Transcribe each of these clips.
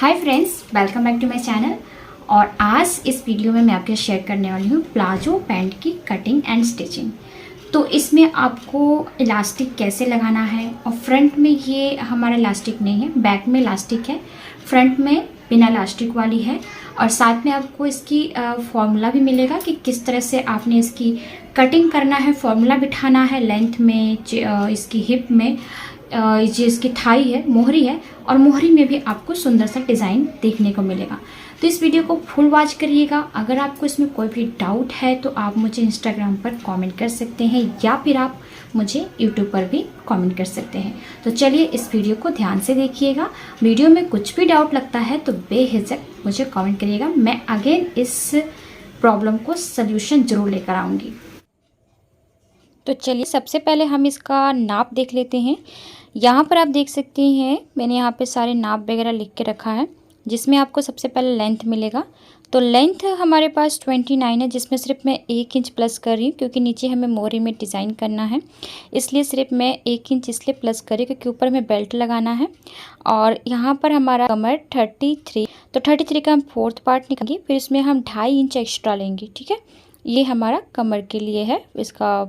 Hi friends, welcome back to my channel. और आज इस वीडियो में मैं आपके शेयर करने वाली हूँ प्लाजो पैंट की कटिंग एंड स्टिचिंग। तो इसमें आपको इलास्टिक कैसे लगाना है, और फ्रंट में ये हमारा इलास्टिक नहीं है, बैक में इलास्टिक है, फ्रंट में बिना इलास्टिक वाली है। और साथ में आपको इसकी फॉर्मूला भी मिलेगा कि किस तरह से आपने इसकी कटिंग करना है, फॉर्मूला बिठाना है लेंथ में, इसकी हिप में, जो इसकी थाई है, मोहरी है, और मोहरी में भी आपको सुंदर सा डिज़ाइन देखने को मिलेगा। तो इस वीडियो को फुल वॉच करिएगा। अगर आपको इसमें कोई भी डाउट है तो आप मुझे इंस्टाग्राम पर कमेंट कर सकते हैं, या फिर आप मुझे यूट्यूब पर भी कमेंट कर सकते हैं। तो चलिए इस वीडियो को ध्यान से देखिएगा। वीडियो में कुछ भी डाउट लगता है तो बेहिचक मुझे कमेंट करिएगा, मैं अगेन इस प्रॉब्लम को सल्यूशन ज़रूर लेकर आऊँगी। तो चलिए सबसे पहले हम इसका नाप देख लेते हैं। यहाँ पर आप देख सकते हैं मैंने यहाँ पे सारे नाप वगैरह लिख के रखा है, जिसमें आपको सबसे पहले लेंथ मिलेगा। तो लेंथ हमारे पास 29 है, जिसमें सिर्फ मैं 1 इंच प्लस कर रही हूँ क्योंकि नीचे हमें मोहरी में डिज़ाइन करना है, इसलिए सिर्फ मैं 1 इंच इसलिए प्लस करी क्योंकि ऊपर में बेल्ट लगाना है। और यहाँ पर हमारा कमर 33, तो 33 का हम 4th पार्ट निकालेंगे, फिर इसमें हम 2.5 इंच एक्स्ट्रा लेंगे। ठीक है, ये हमारा कमर के लिए है। इसका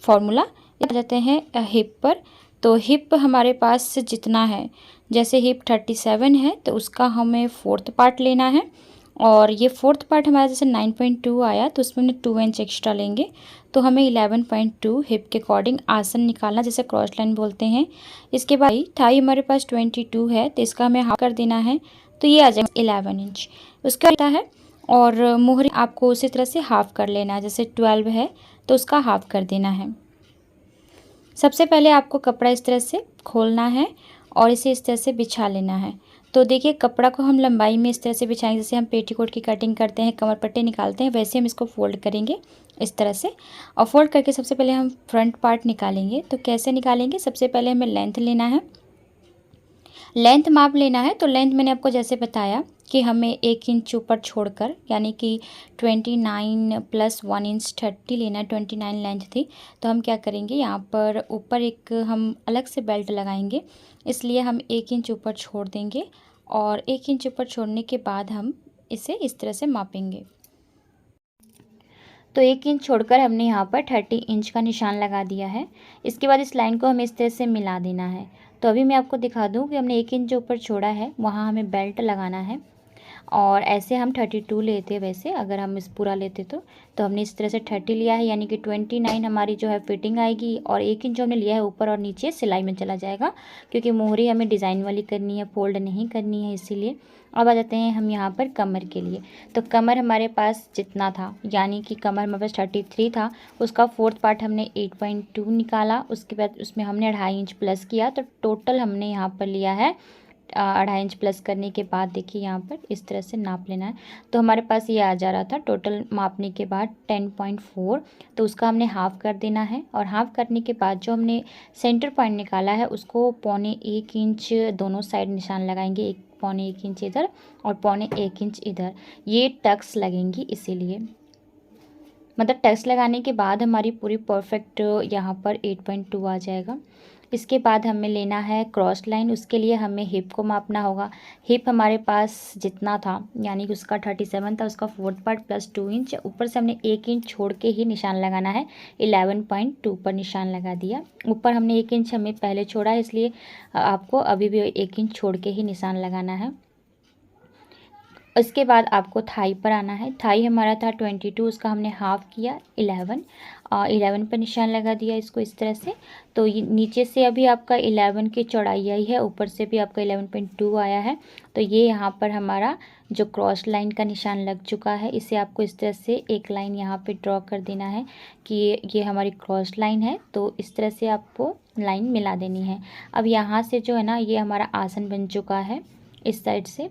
फॉर्मूला आ जाते हैं हिप पर। तो हिप हमारे पास जितना है, जैसे हिप 37 है तो उसका हमें 4th पार्ट लेना है, और ये 4th पार्ट हमारा जैसे 9.2 आया तो उसमें हमने 2 इंच एक्स्ट्रा लेंगे, तो हमें 11.2 हिप के अकॉर्डिंग आसन निकालना, जैसे क्रॉस लाइन बोलते हैं। इसके बाद थाई हमारे पास 22 है तो इसका हमें हाफ कर देना है, तो ये आ जाएगा 11 इंच उसका रहता है। और मोहरी आपको उसी तरह से हाफ कर लेना है, जैसे 12 है तो उसका हाफ कर देना है। सबसे पहले आपको कपड़ा इस तरह से खोलना है और इसे इस तरह से बिछा लेना है। तो देखिए कपड़ा को हम लंबाई में इस तरह से बिछाएंगे, जैसे हम पेटीकोट की कटिंग करते हैं, कमर पट्टे निकालते हैं, वैसे हम इसको फोल्ड करेंगे इस तरह से। और फोल्ड करके सबसे पहले हम फ्रंट पार्ट निकालेंगे। तो कैसे निकालेंगे, सबसे पहले हमें लेंथ लेना है, लेंथ माप लेना है। तो लेंथ मैंने आपको जैसे बताया कि हमें 1 इंच ऊपर छोड़कर, यानी कि 29 प्लस 1 इंच 30 लेना है। 29 लेंथ थी, तो हम क्या करेंगे, यहाँ पर ऊपर एक हम अलग से बेल्ट लगाएंगे, इसलिए हम 1 इंच ऊपर छोड़ देंगे, और 1 इंच ऊपर छोड़ने के बाद हम इसे इस तरह से मापेंगे। तो 1 इंच छोड़कर हमने यहाँ पर 30 इंच का निशान लगा दिया है। इसके बाद इस लाइन को हमें इस तरह से मिला देना है। तो अभी मैं आपको दिखा दूँ कि हमने 1 इंच जो ऊपर छोड़ा है वहाँ हमें बेल्ट लगाना है, और ऐसे हम 32 लेते हैं। वैसे अगर हम इस पूरा लेते तो हमने इस तरह से 30 लिया है, यानी कि 29 हमारी जो है फिटिंग आएगी, और 1 इंच जो हमने लिया है ऊपर और नीचे सिलाई में चला जाएगा, क्योंकि मोहरी हमें डिज़ाइन वाली करनी है, फोल्ड नहीं करनी है, इसीलिए। अब आ जाते हैं हम यहाँ पर कमर के लिए। तो कमर हमारे पास जितना था, यानी कि कमर हमारे पास 33 था, उसका 4th पार्ट हमने 8.2 निकाला, उसके बाद उसमें हमने 2.5 इंच प्लस किया, तो टोटल हमने यहाँ पर लिया है 2.5 इंच प्लस करने के बाद देखिए यहाँ पर इस तरह से नाप लेना है। तो हमारे पास ये आ जा रहा था टोटल मापने के बाद 10.4, तो उसका हमने हाफ़ कर देना है। और हाफ़ करने के बाद जो हमने सेंटर पॉइंट निकाला है उसको 1.25 इंच दोनों साइड निशान लगाएंगे, एक 1.25 इंच इधर और 1.25 इंच इधर, ये टक्स लगेंगी, इसीलिए मतलब टक्स लगाने के बाद हमारी पूरी परफेक्ट यहाँ पर 8.2 आ जाएगा। इसके बाद हमें लेना है क्रॉस लाइन, उसके लिए हमें हिप को मापना होगा। हिप हमारे पास जितना था, यानी कि उसका 37 था, उसका 4th पार्ट प्लस 2 इंच, ऊपर से हमने 1 इंच छोड़ के ही निशान लगाना है, 11.2 पर निशान लगा दिया। ऊपर हमने 1 इंच हमें पहले छोड़ा है, इसलिए आपको अभी भी 1 इंच छोड़ के ही निशान लगाना है। उसके बाद आपको थाई पर आना है। थाई हमारा था 22, उसका हमने हाफ़ किया 11 पर निशान लगा दिया इसको इस तरह से। तो ये नीचे से अभी आपका 11 की चौड़ाई आई है, ऊपर से भी आपका 11.2 आया है। तो ये यहाँ पर हमारा जो क्रॉस लाइन का निशान लग चुका है, इसे आपको इस तरह से एक लाइन यहाँ पे ड्रॉ कर देना है कि ये हमारी क्रॉस लाइन है। तो इस तरह से आपको लाइन मिला देनी है। अब यहाँ से जो है ना, ये हमारा आसन बन चुका है इस साइड से।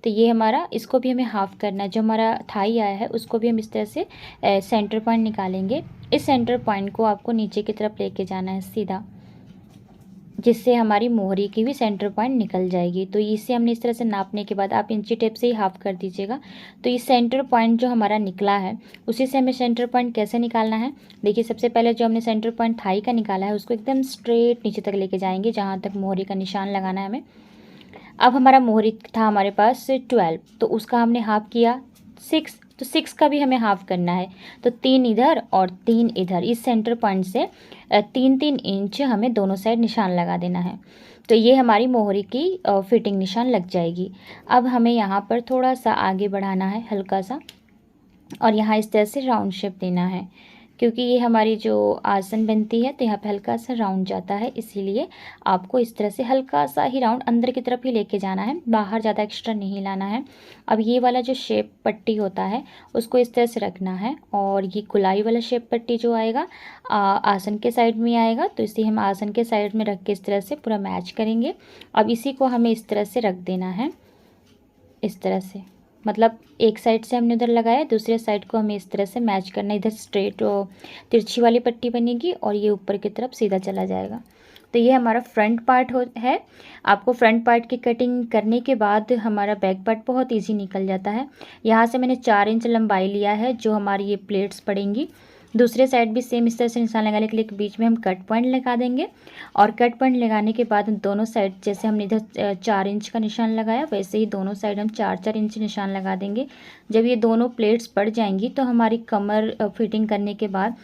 तो ये हमारा, इसको भी हमें हाफ़ करना है। जो हमारा थाई आया है उसको भी हम इस तरह से सेंटर पॉइंट निकालेंगे। इस सेंटर पॉइंट को आपको नीचे की तरफ लेके जाना है सीधा, जिससे हमारी मोहरी की भी सेंटर पॉइंट निकल जाएगी। तो इसे हमने इस तरह से नापने के बाद आप इंची टेप से ही हाफ़ कर दीजिएगा। तो ये सेंटर पॉइंट जो हमारा निकला है, उसी से हमें सेंटर पॉइंट कैसे निकालना है, देखिए सबसे पहले जो हमने सेंटर पॉइंट थाई का निकाला है उसको एकदम स्ट्रेट नीचे तक लेके जाएंगे, जहाँ तक मोहरी का निशान लगाना है हमें। अब हमारा मोहरी था हमारे पास 12, तो उसका हमने हाफ किया 6, तो 6 का भी हमें हाफ करना है। तो 3 इधर और 3 इधर, इस सेंटर पॉइंट से 3-3 इंच हमें दोनों साइड निशान लगा देना है। तो ये हमारी मोहरी की फिटिंग निशान लग जाएगी। अब हमें यहाँ पर थोड़ा सा आगे बढ़ाना है हल्का सा, और यहाँ इस तरह से राउंड शेप देना है, क्योंकि ये हमारी जो आसन बनती है तो यहाँ पे हल्का सा राउंड जाता है, इसीलिए आपको इस तरह से हल्का सा ही राउंड अंदर की तरफ ही लेके जाना है, बाहर ज़्यादा एक्स्ट्रा नहीं लाना है। अब ये वाला जो शेप पट्टी होता है उसको इस तरह से रखना है, और ये गुलाई वाला शेप पट्टी जो आएगा आसन के साइड में आएगा, तो इसे हम आसन के साइड में रख के इस तरह से पूरा मैच करेंगे। अब इसी को हमें इस तरह से रख देना है, इस तरह से, मतलब एक साइड से हमने उधर लगाया, दूसरे साइड को हमें इस तरह से मैच करना है। इधर स्ट्रेट तिरछी वाली पट्टी बनेगी और ये ऊपर की तरफ सीधा चला जाएगा। तो ये हमारा फ्रंट पार्ट है। आपको फ्रंट पार्ट की कटिंग करने के बाद हमारा बैक पार्ट बहुत इजी निकल जाता है। यहाँ से मैंने 4 इंच लंबाई लिया है, जो हमारी ये प्लेट्स पड़ेंगी। दूसरे साइड भी सेम इस तरह से निशान लगाने के लिए बीच में हम कट पॉइंट लगा देंगे, और कट पॉइंट लगाने के बाद दोनों साइड, जैसे हमने इधर 4 इंच का निशान लगाया, वैसे ही दोनों साइड हम 4-4 इंच निशान लगा देंगे। जब ये दोनों प्लेट्स पड़ जाएंगी तो हमारी कमर फिटिंग करने के बाद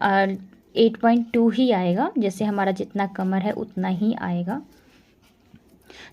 8.2 ही आएगा, जैसे हमारा जितना कमर है उतना ही आएगा।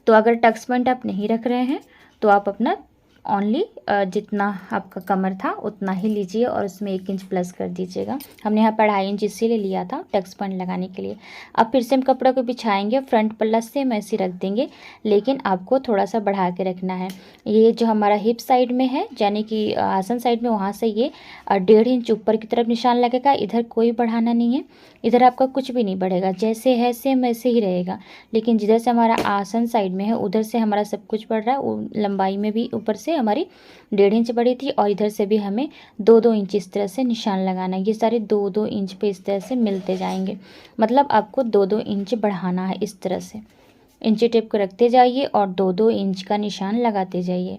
तो अगर टक्स पॉइंट आप नहीं रख रहे हैं तो आप अपना ओनली जितना आपका कमर था उतना ही लीजिए, और उसमें 1 इंच प्लस कर दीजिएगा। हमने यहाँ 2.5 इंच इसीलिए लिया था टक्स पॉइंट लगाने के लिए। अब फिर से हम कपड़ा को बिछाएंगे, फ्रंट पल्ला सेम ऐसे रख देंगे, लेकिन आपको थोड़ा सा बढ़ा के रखना है। ये जो हमारा हिप साइड में है, यानी कि आसन साइड में, वहाँ से ये 1.5 इंच ऊपर की तरफ निशान लगेगा। इधर कोई बढ़ाना नहीं है, इधर आपका कुछ भी नहीं बढ़ेगा, जैसे है सेम वैसे ही रहेगा। लेकिन जिधर से हमारा आसन साइड में है उधर से हमारा सब कुछ बढ़ रहा है, लंबाई में भी ऊपर से हमारी 1.5 इंच बढ़ी थी, और इधर से भी हमें 2-2 इंच इस तरह से निशान लगाना है। ये सारे 2-2 इंच पे इस तरह से मिलते जाएंगे, मतलब आपको 2-2 इंच बढ़ाना है। इस तरह से इंची टेप को रखते जाइए और 2-2 इंच का निशान लगाते जाइए।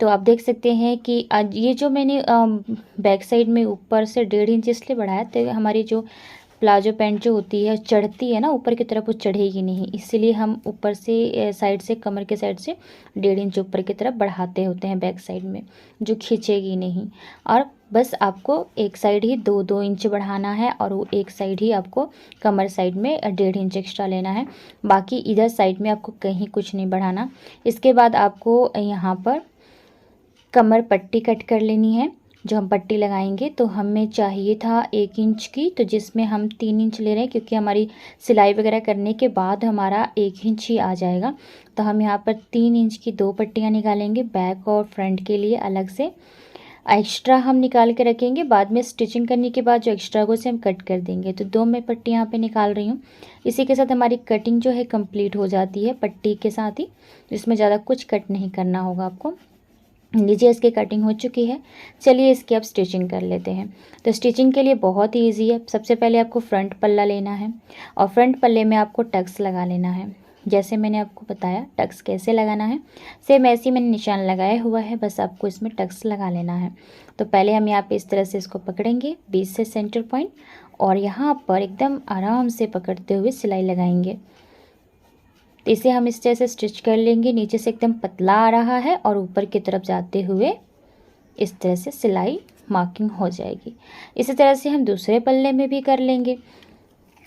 तो आप देख सकते हैं कि आज ये जो मैंने बैक साइड में ऊपर से 1.5 इंच इसलिए बढ़ाया, तो हमारी जो प्लाजो पैंट जो होती है चढ़ती है ना ऊपर की तरफ, वो चढ़ेगी नहीं, इसलिए हम ऊपर से साइड से, कमर के साइड से 1.5 इंच ऊपर की तरफ बढ़ाते होते हैं बैक साइड में, जो खींचेगी नहीं। और बस आपको एक साइड ही 2-2 इंच बढ़ाना है, और वो एक साइड ही आपको कमर साइड में 1.5 इंच एक्स्ट्रा लेना है। बाकी इधर साइड में आपको कहीं कुछ नहीं बढ़ाना। इसके बाद आपको यहाँ पर कमर पट्टी कट कर लेनी है। जो हम पट्टी लगाएंगे तो हमें चाहिए था 1 इंच की, तो जिसमें हम 3 इंच ले रहे हैं, क्योंकि हमारी सिलाई वगैरह करने के बाद हमारा 1 इंच ही आ जाएगा। तो हम यहाँ पर 3 इंच की 2 पट्टियाँ निकालेंगे, बैक और फ्रंट के लिए अलग से। एक्स्ट्रा हम निकाल के रखेंगे, बाद में स्टिचिंग करने के बाद जो एक्स्ट्रा को से हम कट कर देंगे। तो 2 मैं पट्टी यहाँ पे निकाल रही हूँ। इसी के साथ हमारी कटिंग जो है कंप्लीट हो जाती है पट्टी के साथ ही, इसमें ज़्यादा कुछ कट नहीं करना होगा आपको। नीचे इसकी कटिंग हो चुकी है। चलिए इसकी अब स्टिचिंग कर लेते हैं। तो स्टिचिंग के लिए बहुत ही ईजी है। सबसे पहले आपको फ्रंट पल्ला लेना है, और फ्रंट पल्ले में आपको टक्स लगा लेना है। जैसे मैंने आपको बताया टक्स कैसे लगाना है, सेम ऐसे ही मैंने निशान लगाया हुआ है, बस आपको इसमें टक्स लगा लेना है। तो पहले हम यहाँ पे इस तरह से इसको पकड़ेंगे बीच से सेंटर पॉइंट, और यहाँ पर एकदम आराम से पकड़ते हुए सिलाई लगाएंगे। तो इसे हम इस तरह से स्टिच कर लेंगे। नीचे से एकदम पतला आ रहा है और ऊपर की तरफ जाते हुए इस तरह से सिलाई मार्किंग हो जाएगी। इसी तरह से हम दूसरे पल्ले में भी कर लेंगे,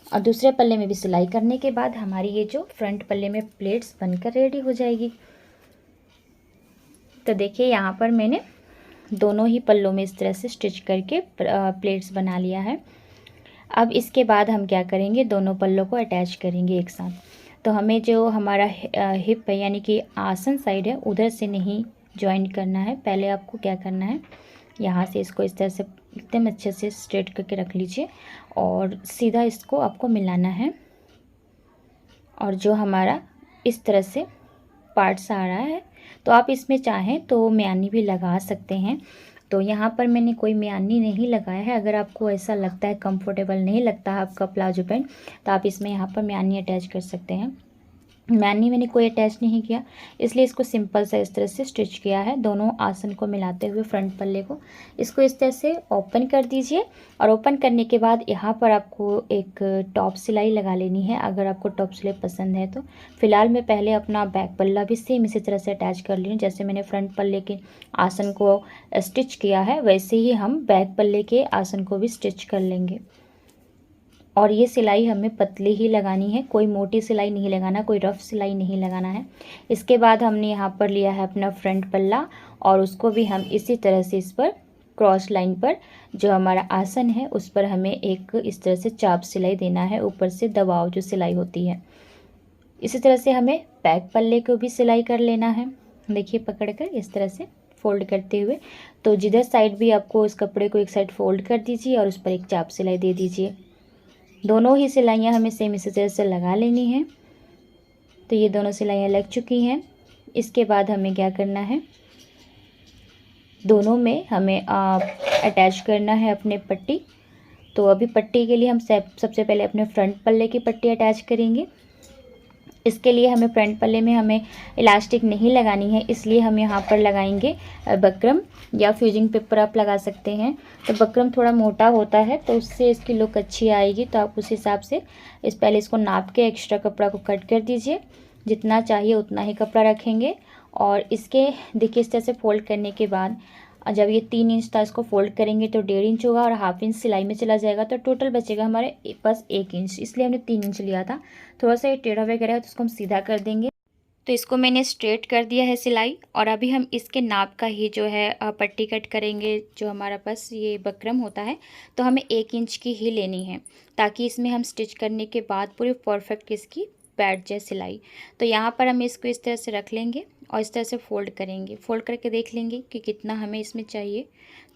और दूसरे पल्ले में भी सिलाई करने के बाद हमारी ये जो फ्रंट पल्ले में प्लेट्स बनकर रेडी हो जाएगी। तो देखिए यहाँ पर मैंने दोनों ही पल्लों में इस तरह से स्टिच करके प्लेट्स बना लिया है। अब इसके बाद हम क्या करेंगे, दोनों पल्लों को अटैच करेंगे एक साथ। तो हमें जो हमारा हिप है यानी कि आसन साइड है, उधर से नहीं जॉइन करना है। पहले आपको क्या करना है, यहाँ से इसको इस तरह से एकदम अच्छे से स्ट्रेट करके रख लीजिए, और सीधा इसको आपको मिलाना है। और जो हमारा इस तरह से पार्ट्स आ रहा है, तो आप इसमें चाहें तो म्यानी भी लगा सकते हैं। तो यहाँ पर मैंने कोई म्यानी नहीं लगाया है। अगर आपको ऐसा लगता है, कंफर्टेबल नहीं लगता है आपका प्लाजो पैंट, तो आप इसमें यहाँ पर म्यानी अटैच कर सकते हैं। मैंने कोई अटैच नहीं किया, इसलिए इसको सिंपल सा इस तरह से स्टिच किया है। दोनों आसन को मिलाते हुए फ्रंट पल्ले को इसको इस तरह से ओपन कर दीजिए। और ओपन करने के बाद यहाँ पर आपको एक टॉप सिलाई लगा लेनी है, अगर आपको टॉप सिलाई पसंद है तो। फिलहाल मैं पहले अपना बैक पल्ला भी सेम इसी तरह से अटैच कर ली हूँ। जैसे मैंने फ्रंट पल्ले के आसन को स्टिच किया है, वैसे ही हम बैक पल्ले के आसन को भी स्टिच कर लेंगे। और ये सिलाई हमें पतली ही लगानी है, कोई मोटी सिलाई नहीं लगाना, कोई रफ सिलाई नहीं लगाना है। इसके बाद हमने यहाँ पर लिया है अपना फ्रंट पल्ला, और उसको भी हम इसी तरह से इस पर क्रॉस लाइन पर जो हमारा आसन है उस पर हमें एक इस तरह से चाप सिलाई देना है, ऊपर से दबाव जो सिलाई होती है। इसी तरह से हमें बैक पल्ले को भी सिलाई कर लेना है। देखिए पकड़कर इस तरह से फोल्ड करते हुए, तो जिधर साइड भी आपको इस कपड़े को एक साइड फोल्ड कर दीजिए और उस पर एक चाप सिलाई दे दीजिए। दोनों ही सिलाइयाँ हमें सेम इसी तरह से लगा लेनी है। तो ये दोनों सिलाइयाँ लग चुकी हैं। इसके बाद हमें क्या करना है, दोनों में हमें अटैच करना है अपने पट्टी। तो अभी पट्टी के लिए हम सबसे पहले अपने फ्रंट पल्ले की पट्टी अटैच करेंगे। इसके लिए हमें फ्रंट पल्ले में हमें इलास्टिक नहीं लगानी है, इसलिए हम यहाँ पर लगाएंगे बकरम या फ्यूजिंग पेपर आप लगा सकते हैं। तो बकरम थोड़ा मोटा होता है तो उससे इसकी लुक अच्छी आएगी। तो आप उस हिसाब से पहले इसको नाप के एक्स्ट्रा कपड़ा को कट कर दीजिए, जितना चाहिए उतना ही कपड़ा रखेंगे। और इसके देखिए इस तरह से फोल्ड करने के बाद जब ये 3 इंच था इसको फोल्ड करेंगे तो 1.5 इंच होगा और हाफ इंच सिलाई में चला जाएगा, तो टोटल बचेगा हमारे पास 1 इंच। इसलिए हमने 3 इंच लिया था। थोड़ा सा ये टेढ़ा वगैरह है तो इसको हम सीधा कर देंगे। तो इसको मैंने स्ट्रेट कर दिया है सिलाई, और अभी हम इसके नाप का ही जो है पट्टी कट करेंगे। जो हमारा पास ये बकरम होता है तो हमें 1 इंच की ही लेनी है, ताकि इसमें हम स्टिच करने के बाद पूरी परफेक्ट इसकी बैठ जाए सिलाई। तो यहाँ पर हम इसको इस तरह से रख लेंगे और इस तरह से फोल्ड करेंगे। फोल्ड करके देख लेंगे कि कितना हमें इसमें चाहिए।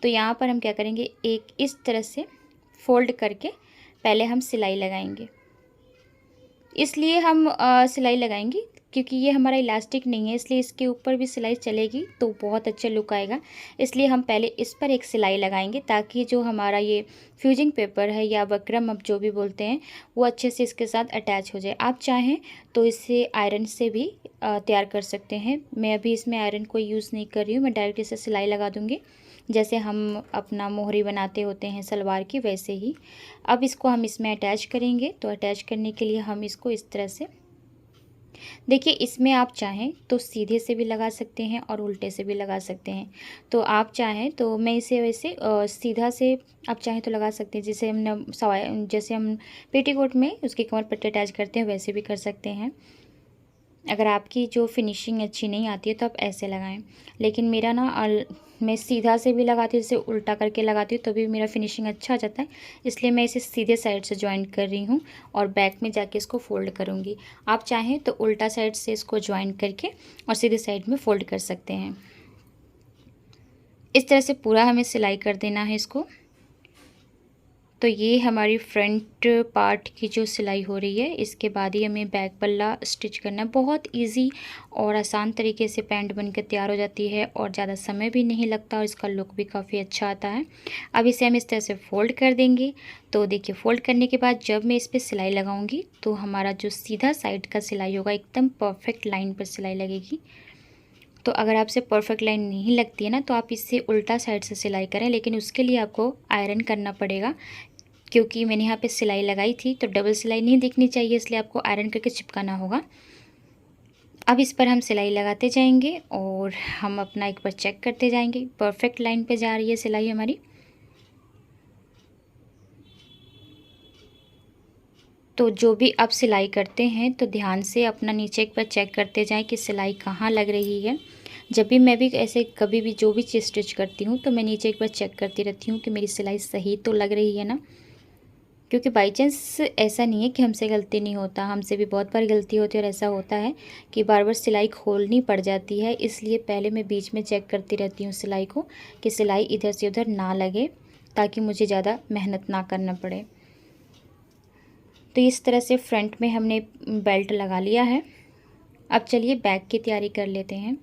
तो यहाँ पर हम क्या करेंगे, एक इस तरह से फोल्ड करके पहले हम सिलाई लगाएंगे। इसलिए हम सिलाई लगाएंगे क्योंकि ये हमारा इलास्टिक नहीं है, इसलिए इसके ऊपर भी सिलाई चलेगी तो बहुत अच्छा लुक आएगा। इसलिए हम पहले इस पर एक सिलाई लगाएंगे, ताकि जो हमारा ये फ्यूजिंग पेपर है या बकरम आप जो भी बोलते हैं वो अच्छे से इसके साथ अटैच हो जाए। आप चाहें तो इसे आयरन से भी तैयार कर सकते हैं। मैं अभी इसमें आयरन कोई यूज़ नहीं कर रही हूँ, मैं डायरेक्ट इसे सिलाई लगा दूँगी, जैसे हम अपना मोहरी बनाते होते हैं सलवार की, वैसे ही। अब इसको हम इसमें अटैच करेंगे। तो अटैच करने के लिए हम इसको इस तरह से देखिए, इसमें आप चाहें तो सीधे से भी लगा सकते हैं और उल्टे से भी लगा सकते हैं। तो आप चाहें तो मैं इसे वैसे सीधा से आप चाहें तो लगा सकते हैं, जैसे हम पेटीकोट में उसकी कमर पट्टी अटैच करते हैं वैसे भी कर सकते हैं। अगर आपकी जो फिनिशिंग अच्छी नहीं आती है तो आप ऐसे लगाएं, लेकिन मेरा मैं सीधा से भी लगाती हूँ, जैसे उल्टा करके लगाती हूँ, तभी मेरा फिनिशिंग अच्छा आ जाता है। इसलिए मैं इसे सीधे साइड से ज्वाइन कर रही हूँ और बैक में जाके इसको फोल्ड करूँगी। आप चाहें तो उल्टा साइड से इसको ज्वाइन करके और सीधे साइड में फोल्ड कर सकते हैं। इस तरह से पूरा हमें सिलाई कर देना है इसको। तो ये हमारी फ्रंट पार्ट की जो सिलाई हो रही है, इसके बाद ही हमें बैक पल्ला स्टिच करना है। बहुत इजी और आसान तरीके से पैंट बनकर तैयार हो जाती है और ज़्यादा समय भी नहीं लगता और इसका लुक भी काफ़ी अच्छा आता है। अब इसे हम इस तरह से फ़ोल्ड कर देंगे। तो देखिए, फ़ोल्ड करने के बाद जब मैं इस पर सिलाई लगाऊंगी तो हमारा जो सीधा साइड का सिलाई होगा एकदम परफेक्ट लाइन पर सिलाई लगेगी। तो अगर आपसे परफेक्ट लाइन नहीं लगती है ना, तो आप इससे उल्टा साइड से सिलाई करें, लेकिन उसके लिए आपको आयरन करना पड़ेगा, क्योंकि मैंने यहाँ पे सिलाई लगाई थी तो डबल सिलाई नहीं दिखनी चाहिए, इसलिए आपको आयरन करके चिपकाना होगा। अब इस पर हम सिलाई लगाते जाएंगे और हम अपना एक बार चेक करते जाएंगे। परफेक्ट लाइन पे जा रही है सिलाई हमारी। तो जो भी आप सिलाई करते हैं तो ध्यान से अपना नीचे एक बार चेक करते जाएं कि सिलाई कहाँ लग रही है। जब भी मैं भी ऐसे कभी भी जो भी चीज़ स्टिच करती हूँ तो मैं नीचे एक बार चेक करती रहती हूँ कि मेरी सिलाई सही तो लग रही है ना, क्योंकि बाई चांस ऐसा नहीं है कि हमसे गलती नहीं होता, हमसे भी बहुत बार गलती होती है और ऐसा होता है कि बार बार सिलाई खोलनी पड़ जाती है। इसलिए पहले मैं बीच में चेक करती रहती हूँ सिलाई को कि सिलाई इधर से उधर ना लगे, ताकि मुझे ज़्यादा मेहनत ना करना पड़े। तो इस तरह से फ्रंट में हमने बेल्ट लगा लिया है। अब चलिए बैक की तैयारी कर लेते हैं।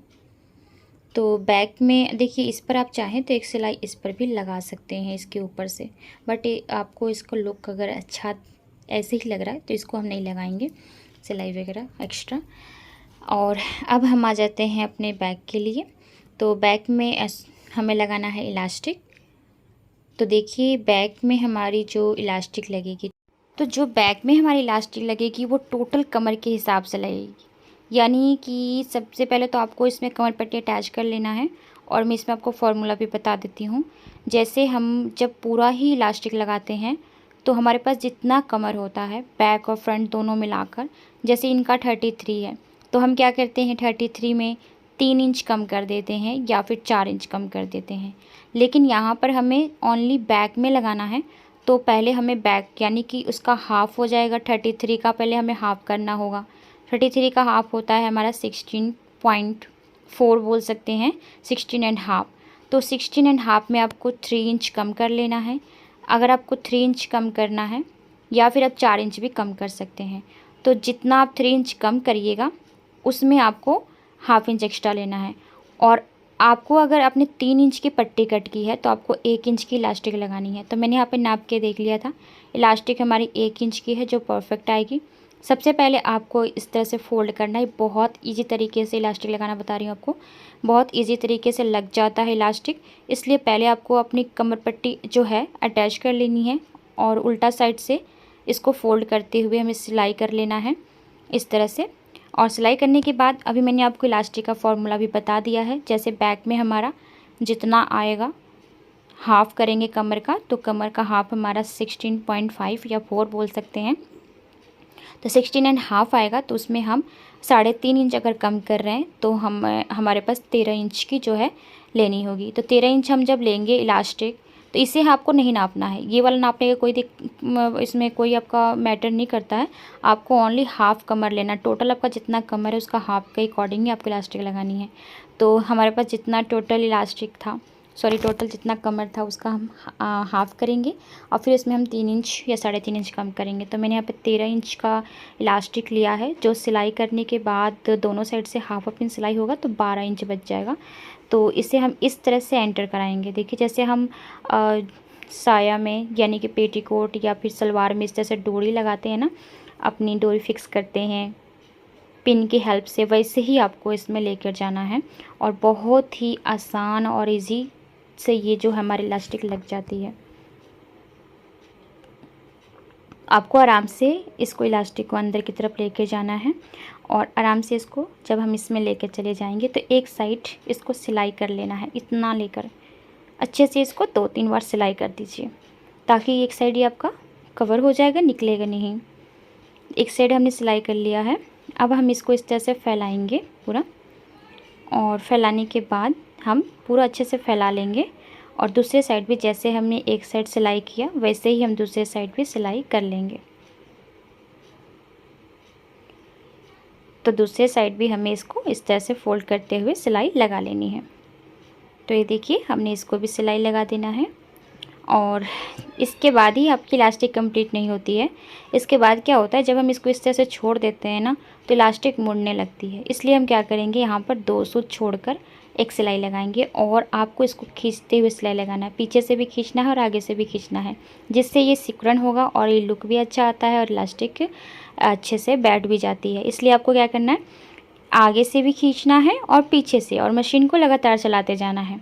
तो बैक में देखिए, इस पर आप चाहें तो एक सिलाई इस पर भी लगा सकते हैं इसके ऊपर से, बट आपको इसका लुक अगर अच्छा ऐसे ही लग रहा है तो इसको हम नहीं लगाएंगे। सिलाई वगैरह एक्स्ट्रा। और अब हम आ जाते हैं अपने बैक के लिए। तो बैक में हमें लगाना है इलास्टिक। तो देखिए बैक में हमारी जो इलास्टिक लगेगी, तो जो बैक में हमारी इलास्टिक लगेगी वो टोटल कमर के हिसाब से लगेगी। यानी कि सबसे पहले तो आपको इसमें कमर पट्टी अटैच कर लेना है। और मैं इसमें आपको फार्मूला भी बता देती हूँ। जैसे हम जब पूरा ही इलास्टिक लगाते हैं तो हमारे पास जितना कमर होता है बैक और फ्रंट दोनों मिलाकर, जैसे इनका 33 है तो हम क्या करते हैं 33 में 3 इंच कम कर देते हैं या फिर 4 इंच कम कर देते हैं। लेकिन यहाँ पर हमें ओनली बैक में लगाना है, तो पहले हमें बैक यानी कि उसका हाफ़ हो जाएगा 33 का, पहले हमें हाफ़ करना होगा। 33 का हाफ़ होता है हमारा 16.4 बोल सकते हैं, 16.5। तो 16.5 में आपको 3 इंच कम कर लेना है। अगर आपको 3 इंच कम करना है या फिर आप 4 इंच भी कम कर सकते हैं। तो जितना आप 3 इंच कम करिएगा उसमें आपको हाफ़ इंच एक्स्ट्रा लेना है। और आपको अगर आपने 3 इंच की पट्टी कट की है तो आपको 1 इंच की इलास्टिक लगानी है। तो मैंने यहाँ पे नाप के देख लिया था, इलास्टिक हमारी 1 इंच की है जो परफेक्ट आएगी। सबसे पहले आपको इस तरह से फ़ोल्ड करना है। बहुत इजी तरीके से इलास्टिक लगाना बता रही हूँ आपको, बहुत इजी तरीके से लग जाता है इलास्टिक। इसलिए पहले आपको अपनी कमर पट्टी जो है अटैच कर लेनी है और उल्टा साइड से इसको फ़ोल्ड करते हुए हमें सिलाई कर लेना है इस तरह से। और सिलाई करने के बाद अभी मैंने आपको इलास्टिक का फॉर्मूला भी बता दिया है। जैसे बैक में हमारा जितना आएगा हाफ़ करेंगे कमर का, तो कमर का हाफ़ हमारा 16.5 या 4 बोल सकते हैं। तो 16.5 आएगा, तो उसमें हम 3.5 इंच अगर कम कर रहे हैं तो हमारे पास 13 इंच की जो है लेनी होगी। तो 13 इंच हम जब लेंगे इलास्टिक, तो इसे आपको नहीं नापना है। ये वाला नापने का इसमें कोई आपका मैटर नहीं करता है। आपको ओनली हाफ़ कमर लेना, टोटल आपका जितना कमर है उसका हाफ़ के अकॉर्डिंग ही आपको इलास्टिक लगानी है। तो हमारे पास जितना टोटल इलास्टिक था, टोटल जितना कमर था उसका हम हाफ़ करेंगे और फिर इसमें हम 3 इंच या 3.5 इंच कम करेंगे। तो मैंने यहाँ पे 13 इंच का इलास्टिक लिया है, जो सिलाई करने के बाद दोनों साइड से हाफ अपनी सिलाई होगा तो 12 इंच बच जाएगा। तो इसे हम इस तरह से एंटर कराएंगे। देखिए जैसे हम साया में यानी कि पेटीकोट या फिर सलवार में इस तरह से डोरी लगाते हैं ना, अपनी डोरी फिक्स करते हैं पिन की हेल्प से, वैसे ही आपको इसमें लेकर जाना है। और बहुत ही आसान और इजी से ये जो हमारी इलास्टिक लग जाती है। आपको आराम से इसको इलास्टिक को अंदर की तरफ लेके जाना है और आराम से इसको जब हम इसमें लेकर चले जाएंगे तो एक साइड इसको सिलाई कर लेना है। इतना लेकर अच्छे से इसको 2-3 बार सिलाई कर दीजिए ताकि एक साइड ही आपका कवर हो जाएगा, निकलेगा नहीं। एक साइड हमने सिलाई कर लिया है। अब हम इसको इस तरह से फैलाएंगे पूरा, और फैलाने के बाद हम पूरा अच्छे से फैला लेंगे। और दूसरे साइड भी जैसे हमने एक साइड सिलाई किया वैसे ही हम दूसरे साइड भी सिलाई कर लेंगे। तो दूसरे साइड भी हमें इसको इस तरह से फोल्ड करते हुए सिलाई लगा लेनी है। तो ये देखिए हमने इसको भी सिलाई लगा देना है। और इसके बाद ही आपकी इलास्टिक कंप्लीट नहीं होती है। इसके बाद क्या होता है, जब हम इसको इस तरह से छोड़ देते हैं ना तो इलास्टिक मुड़ने लगती है। इसलिए हम क्या करेंगे, यहाँ पर 2 सूत छोड़कर एक सिलाई लगाएंगे और आपको इसको खींचते हुए सिलाई लगाना है। पीछे से भी खींचना है और आगे से भी खींचना है, जिससे ये सिकुड़न होगा और ये लुक भी अच्छा आता है और इलास्टिक अच्छे से बैठ भी जाती है। इसलिए आपको क्या करना है, आगे से भी खींचना है और पीछे से, और मशीन को लगातार चलाते जाना है।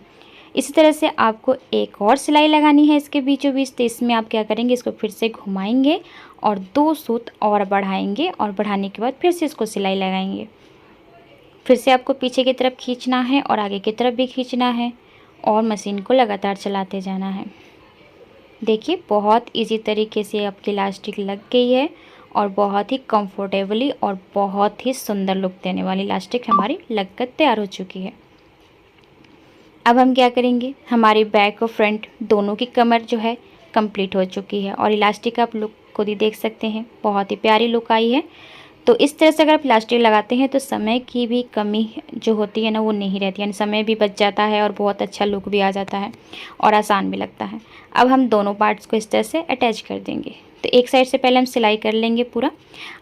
इसी तरह से आपको एक और सिलाई लगानी है इसके बीचों बीच। तो इसमें आप क्या करेंगे, इसको फिर से घुमाएंगे और 2 सूत और बढ़ाएंगे और बढ़ाने के बाद फिर से इसको सिलाई लगाएंगे। फिर से आपको पीछे की तरफ खींचना है और आगे की तरफ भी खींचना है और मशीन को लगातार चलाते जाना है। देखिए बहुत इजी तरीके से आपकी इलास्टिक लग गई है और बहुत ही कंफर्टेबली और बहुत ही सुंदर लुक देने वाली इलास्टिक हमारी लगकर तैयार हो चुकी है। अब हम क्या करेंगे, हमारी बैक और फ्रंट दोनों की कमर जो है कंप्लीट हो चुकी है और इलास्टिक आप लुक खुद ही देख सकते हैं, बहुत ही प्यारी लुक आई है। तो इस तरह से अगर आप इलास्टिक लगाते हैं तो समय की भी कमी जो होती है ना वो नहीं रहती, यानी समय भी बच जाता है और बहुत अच्छा लुक भी आ जाता है और आसान भी लगता है। अब हम दोनों पार्ट्स को इस तरह से अटैच कर देंगे। तो एक साइड से पहले हम सिलाई कर लेंगे पूरा।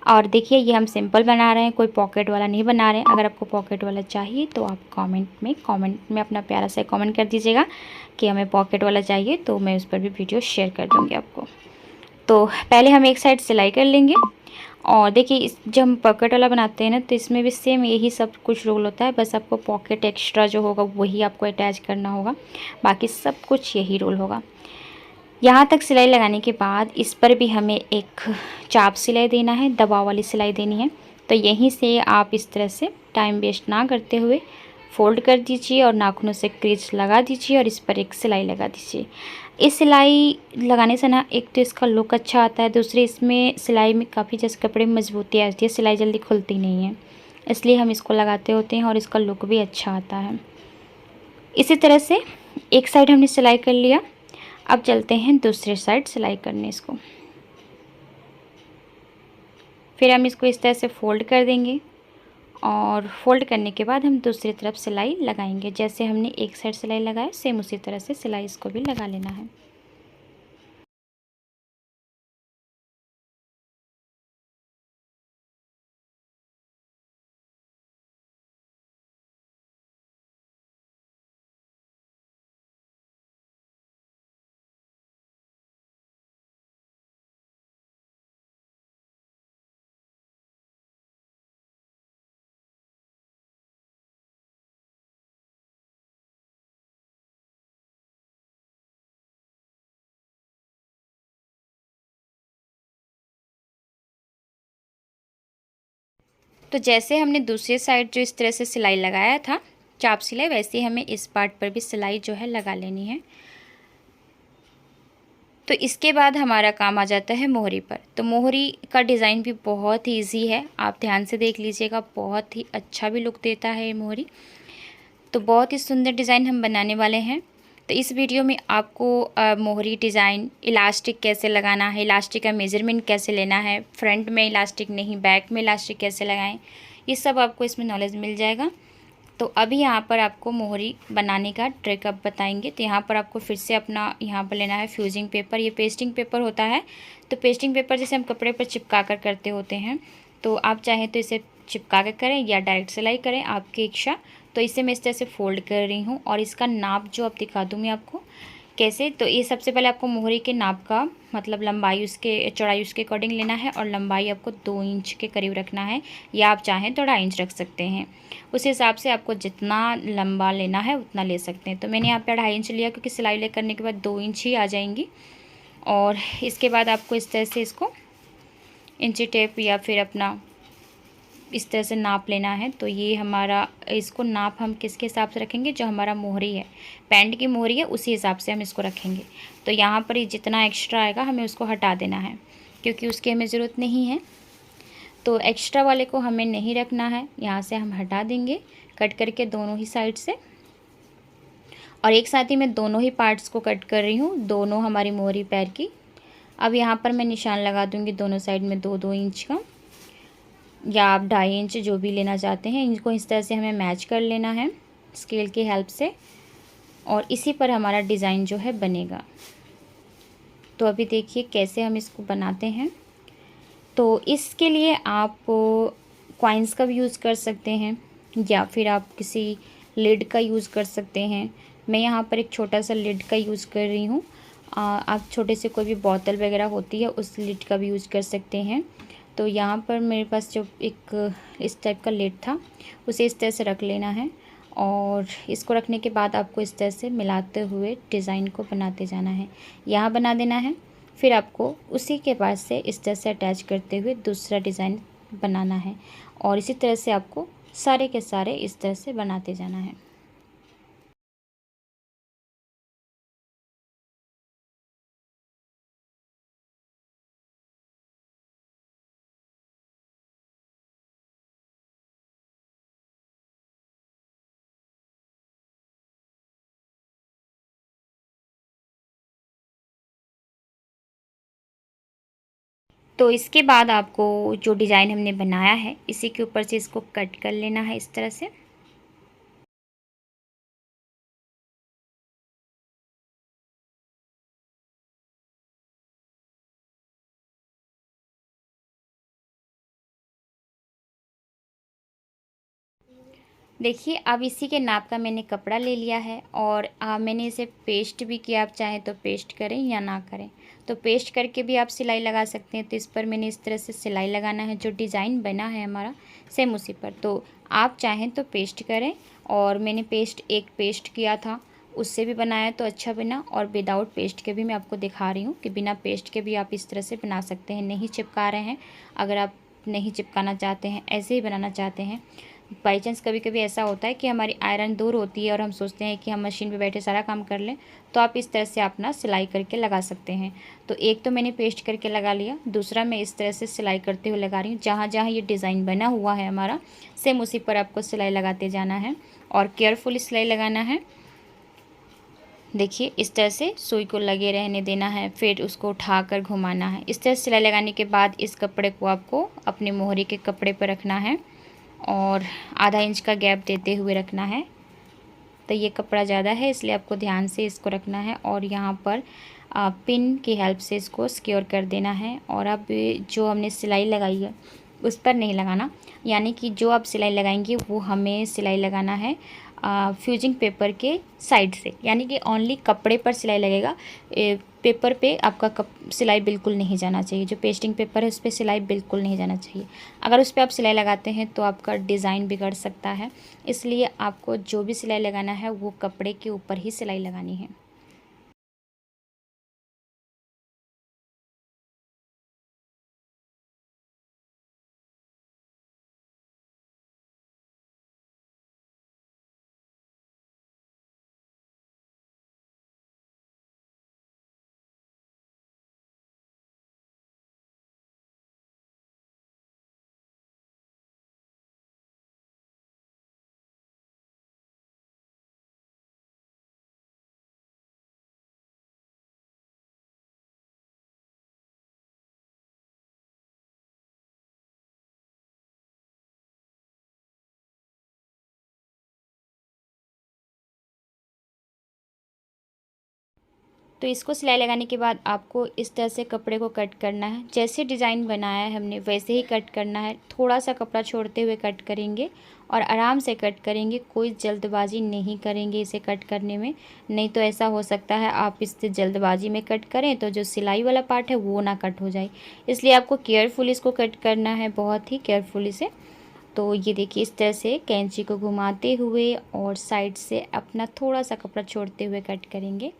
और देखिए ये हम सिंपल बना रहे हैं, कोई पॉकेट वाला नहीं बना रहे हैं। अगर आपको पॉकेट वाला चाहिए तो आप कमेंट में अपना प्यारा सा कमेंट कर दीजिएगा कि हमें पॉकेट वाला चाहिए, तो मैं उस पर भी वीडियो शेयर कर दूँगी आपको। तो पहले हम एक साइड सिलाई कर लेंगे और देखिए जब हम पॉकेट वाला बनाते हैं ना, तो इसमें भी सेम यही सब कुछ रोल होता है, बस आपको पॉकेट एक्स्ट्रा जो होगा वही आपको अटैच करना होगा, बाकी सब कुछ यही रोल होगा। यहाँ तक सिलाई लगाने के बाद इस पर भी हमें एक चाप सिलाई देना है, दबाव वाली सिलाई देनी है। तो यहीं से आप इस तरह से टाइम वेस्ट ना करते हुए फोल्ड कर दीजिए और नाखूनों से क्रीज लगा दीजिए और इस पर एक सिलाई लगा दीजिए। इस सिलाई लगाने से ना एक तो इसका लुक अच्छा आता है, दूसरी इसमें सिलाई में काफ़ी जैसे कपड़े में मजबूती आती है, सिलाई जल्दी खुलती नहीं है, इसलिए हम इसको लगाते होते हैं और इसका लुक भी अच्छा आता है। इसी तरह से एक साइड हमने सिलाई कर लिया, अब चलते हैं दूसरे साइड सिलाई करने इसको। फिर हम इसको इस तरह से फोल्ड कर देंगे और फोल्ड करने के बाद हम दूसरी तरफ सिलाई लगाएंगे। जैसे हमने एक साइड सिलाई लगाया सेम उसी तरह से सिलाई इसको भी लगा लेना है। तो जैसे हमने दूसरी साइड जो इस तरह से सिलाई लगाया था चाप सिलाई, वैसे ही हमें इस पार्ट पर भी सिलाई जो है लगा लेनी है। तो इसके बाद हमारा काम आ जाता है मोहरी पर। तो मोहरी का डिज़ाइन भी बहुत ही ईजी है, आप ध्यान से देख लीजिएगा, बहुत ही अच्छा भी लुक देता है ये मोहरी। तो बहुत ही सुंदर डिज़ाइन हम बनाने वाले हैं। तो इस वीडियो में आपको मोहरी डिज़ाइन, इलास्टिक कैसे लगाना है, इलास्टिक का मेज़रमेंट कैसे लेना है, फ्रंट में इलास्टिक नहीं बैक में इलास्टिक कैसे लगाएं, ये सब आपको इसमें नॉलेज मिल जाएगा। तो अभी यहाँ पर आपको मोहरी बनाने का ट्रिक अब बताएंगे। तो यहाँ पर आपको फिर से अपना यहाँ पर लेना है फ्यूजिंग पेपर, ये पेस्टिंग पेपर होता है। तो पेस्टिंग पेपर जैसे हम कपड़े पर चिपका कर करते होते हैं, तो आप चाहें तो इसे चिपका कर करें या डायरेक्ट सिलाई करें, आपकी इच्छा। तो इसे मैं इस तरह से फोल्ड कर रही हूँ और इसका नाप जो अब दिखा दूँ मैं आपको कैसे। तो ये सबसे पहले आपको मोहरी के नाप का मतलब लंबाई उसके चौड़ाई उसके अकॉर्डिंग लेना है और लंबाई आपको 2 इंच के करीब रखना है, या आप चाहें तो 2.5 इंच रख सकते हैं। उस हिसाब से आपको जितना लंबा लेना है उतना ले सकते हैं। तो मैंने यहाँ पे 2.5 इंच लिया क्योंकि सिलाई करने के बाद 2 इंच ही आ जाएंगी। और इसके बाद आपको इस तरह से इसको इंची टेप या फिर अपना इस तरह से नाप लेना है। तो ये हमारा इसको नाप हम किसके हिसाब से रखेंगे, जो हमारा मोहरी है, पैंट की मोहरी है, उसी हिसाब से हम इसको रखेंगे। तो यहाँ पर ये जितना एक्स्ट्रा आएगा हमें उसको हटा देना है, क्योंकि उसकी हमें ज़रूरत नहीं है। तो एक्स्ट्रा वाले को हमें नहीं रखना है, यहाँ से हम हटा देंगे कट करके दोनों ही साइड से। और एक साथ ही मैं दोनों ही पार्ट्स को कट कर रही हूँ, दोनों हमारी मोहरी पैर की। अब यहाँ पर मैं निशान लगा दूँगी दोनों साइड में 2-2 इंच का, या आप 2.5 इंच जो भी लेना चाहते हैं। इनको इस तरह से हमें मैच कर लेना है स्केल की हेल्प से, और इसी पर हमारा डिज़ाइन जो है बनेगा। तो अभी देखिए कैसे हम इसको बनाते हैं। तो इसके लिए आप कॉइन्स का भी यूज़ कर सकते हैं या फिर आप किसी लिड का यूज़ कर सकते हैं। मैं यहाँ पर एक छोटा सा लिड का यूज़ कर रही हूँ। आप छोटे से कोई भी बोतल वगैरह होती है उस लिड का भी यूज़ कर सकते हैं। तो यहाँ पर मेरे पास जो एक इस टाइप का लिड था उसे इस तरह से रख लेना है, और इसको रखने के बाद आपको इस तरह से मिलाते हुए डिज़ाइन को बनाते जाना है, यहाँ बना देना है। फिर आपको उसी के पास से इस तरह से अटैच करते हुए दूसरा डिज़ाइन बनाना है, और इसी तरह से आपको सारे के सारे इस तरह से बनाते जाना है। तो इसके बाद आपको जो डिज़ाइन हमने बनाया है इसी के ऊपर से इसको कट कर लेना है इस तरह से। देखिए अब इसी के नाप का मैंने कपड़ा ले लिया है और मैंने इसे पेस्ट भी किया। आप चाहें तो पेस्ट करें या ना करें, तो पेस्ट करके भी आप सिलाई लगा सकते हैं। तो इस पर मैंने इस तरह से सिलाई लगाना है, जो डिज़ाइन बना है हमारा सेम उसी पर। तो आप चाहें तो पेस्ट करें, और मैंने एक पेस्ट किया था, उससे भी बनाया तो अच्छा बना। और विदाउट पेस्ट के भी मैं आपको दिखा रही हूँ कि बिना पेस्ट के भी आप इस तरह से बना सकते हैं। नहीं चिपका रहे हैं, अगर आप नहीं चिपकाना चाहते हैं, ऐसे ही बनाना चाहते हैं। बाई चांस कभी कभी ऐसा होता है कि हमारी आयरन दूर होती है और हम सोचते हैं कि हम मशीन पे बैठे सारा काम कर लें, तो आप इस तरह से अपना सिलाई करके लगा सकते हैं। तो एक तो मैंने पेस्ट करके लगा लिया, दूसरा मैं इस तरह से सिलाई करते हुए लगा रही हूँ। जहाँ जहाँ ये डिज़ाइन बना हुआ है हमारा, सेम उसी पर आपको सिलाई लगाते जाना है और केयरफुल सिलाई लगाना है। देखिए इस तरह से सुई को लगे रहने देना है, फिर उसको उठाकर घुमाना है। इस तरह सिलाई लगाने के बाद इस कपड़े को आपको अपने मोहरी के कपड़े पर रखना है और आधा इंच का गैप देते हुए रखना है। तो ये कपड़ा ज़्यादा है, इसलिए आपको ध्यान से इसको रखना है और यहाँ पर पिन की हेल्प से इसको सिक्योर कर देना है। और अब जो हमने सिलाई लगाई है उस पर नहीं लगाना, यानी कि जो आप सिलाई लगाएंगे वो हमें सिलाई लगाना है फ्यूजिंग पेपर के साइड से, यानी कि ओनली कपड़े पर सिलाई लगेगा। पेपर पे आपका सिलाई बिल्कुल नहीं जाना चाहिए। जो पेस्टिंग पेपर है उस पर सिलाई बिल्कुल नहीं जाना चाहिए। अगर उस पर आप सिलाई लगाते हैं तो आपका डिज़ाइन बिगड़ सकता है, इसलिए आपको जो भी सिलाई लगाना है वो कपड़े के ऊपर ही सिलाई लगानी है। तो इसको सिलाई लगाने के बाद आपको इस तरह से कपड़े को कट करना है। जैसे डिज़ाइन बनाया है हमने वैसे ही कट करना है। थोड़ा सा कपड़ा छोड़ते हुए कट करेंगे और आराम से कट करेंगे, कोई जल्दबाजी नहीं करेंगे इसे कट करने में। नहीं तो ऐसा हो सकता है आप इससे जल्दबाजी में कट करें तो जो सिलाई वाला पार्ट है वो ना कट हो जाए। इसलिए आपको केयरफुल इसको कट करना है, बहुत ही केयरफुली से। तो ये देखिए इस तरह से कैंची को घुमाते हुए और साइड से अपना थोड़ा सा कपड़ा छोड़ते हुए कट करेंगे।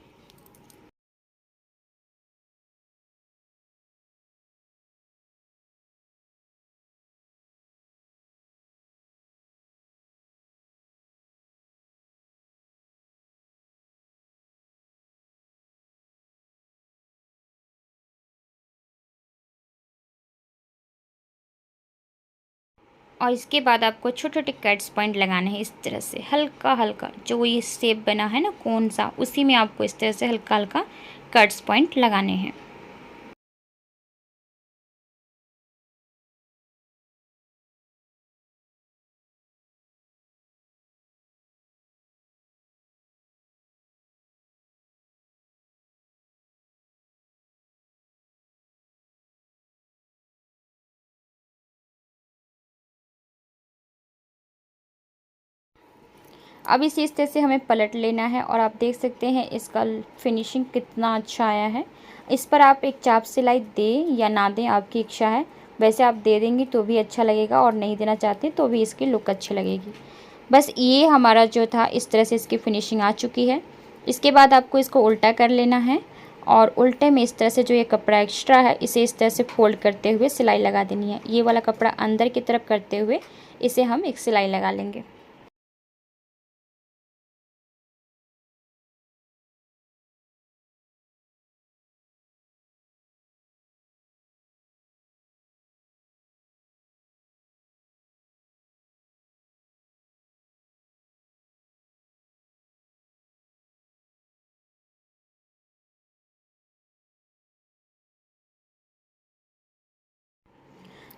और इसके बाद आपको छोटे छोटे कट्स पॉइंट लगाने हैं इस तरह से, हल्का हल्का। जो ये शेप बना है ना कौन सा, उसी में आपको इस तरह से हल्का हल्का कट्स पॉइंट लगाने हैं। अब इस तरह से हमें पलट लेना है और आप देख सकते हैं इसका फिनिशिंग कितना अच्छा आया है। इस पर आप एक चाप सिलाई दें या ना दें, आपकी इच्छा है। वैसे आप दे देंगी तो भी अच्छा लगेगा और नहीं देना चाहते तो भी इसकी लुक अच्छी लगेगी। बस ये हमारा जो था इस तरह से इसकी फिनिशिंग आ चुकी है। इसके बाद आपको इसको उल्टा कर लेना है और उल्टे में इस तरह से जो ये कपड़ा एक्स्ट्रा है इसे इस तरह से फोल्ड करते हुए सिलाई लगा देनी है। ये वाला कपड़ा अंदर की तरफ करते हुए इसे हम एक सिलाई लगा लेंगे।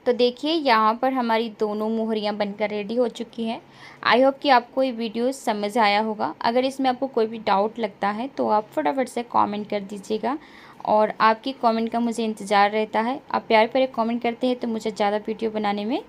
तो देखिए यहाँ पर हमारी दोनों मोहरियाँ बनकर रेडी हो चुकी हैं। आई होप कि आपको ये वीडियो समझ आया होगा। अगर इसमें आपको कोई भी डाउट लगता है तो आप फटाफट से कमेंट कर दीजिएगा और आपकी कमेंट का मुझे इंतज़ार रहता है। आप प्यार प्यारे कमेंट करते हैं तो मुझे ज़्यादा वीडियो बनाने में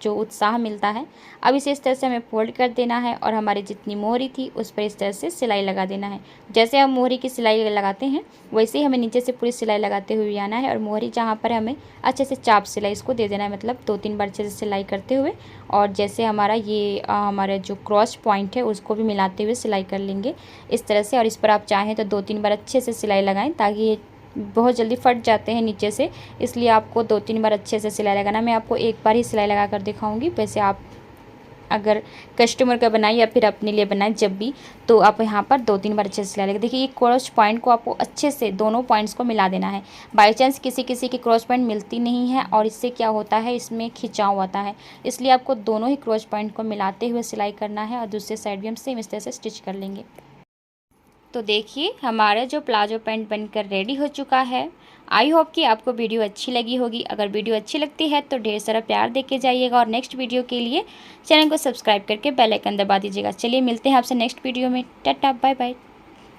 जो उत्साह मिलता है। अब इसे इस तरह से हमें फोल्ड कर देना है और हमारी जितनी मोहरी थी उस पर इस तरह से सिलाई लगा देना है। जैसे हम मोहरी की सिलाई लगाते हैं वैसे ही हमें नीचे से पूरी सिलाई लगाते हुए आना है और मोहरी जहाँ पर हमें अच्छे से चाप सिलाई इसको दे देना है, मतलब 2-3 बार अच्छे से सिलाई करते हुए। और जैसे हमारा ये हमारा जो क्रॉस पॉइंट है उसको भी मिलाते हुए सिलाई कर लेंगे इस तरह से। और इस पर आप चाहें तो 2-3 बार अच्छे से सिलाई लगाएं, ताकि ये बहुत जल्दी फट जाते हैं नीचे से, इसलिए आपको 2-3 बार अच्छे से सिलाई लगाना। मैं आपको एक बार ही सिलाई लगा कर दिखाऊंगी। वैसे आप अगर कस्टमर का बनाए या फिर अपने लिए बनाए जब भी, तो आप यहाँ पर 2-3 बार अच्छे से सिलाई लगा। देखिए ये क्रॉस पॉइंट को आपको अच्छे से दोनों पॉइंट्स को मिला देना है। बाई चांस किसी किसी की क्रॉस पॉइंट मिलती नहीं है और इससे क्या होता है, इसमें खिंचाव आता है, इसलिए आपको दोनों ही क्रॉस पॉइंट को मिलाते हुए सिलाई करना है और दूसरे साइड भी हम सेम इस तरह से स्टिच कर लेंगे। तो देखिए हमारा जो प्लाजो पैंट बनकर रेडी हो चुका है। आई होप कि आपको वीडियो अच्छी लगी होगी। अगर वीडियो अच्छी लगती है तो ढेर सारा प्यार दे के जाइएगा और नेक्स्ट वीडियो के लिए चैनल को सब्सक्राइब करके बेल आइकन दबा दीजिएगा। चलिए मिलते हैं आपसे नेक्स्ट वीडियो में। Tata bye bye.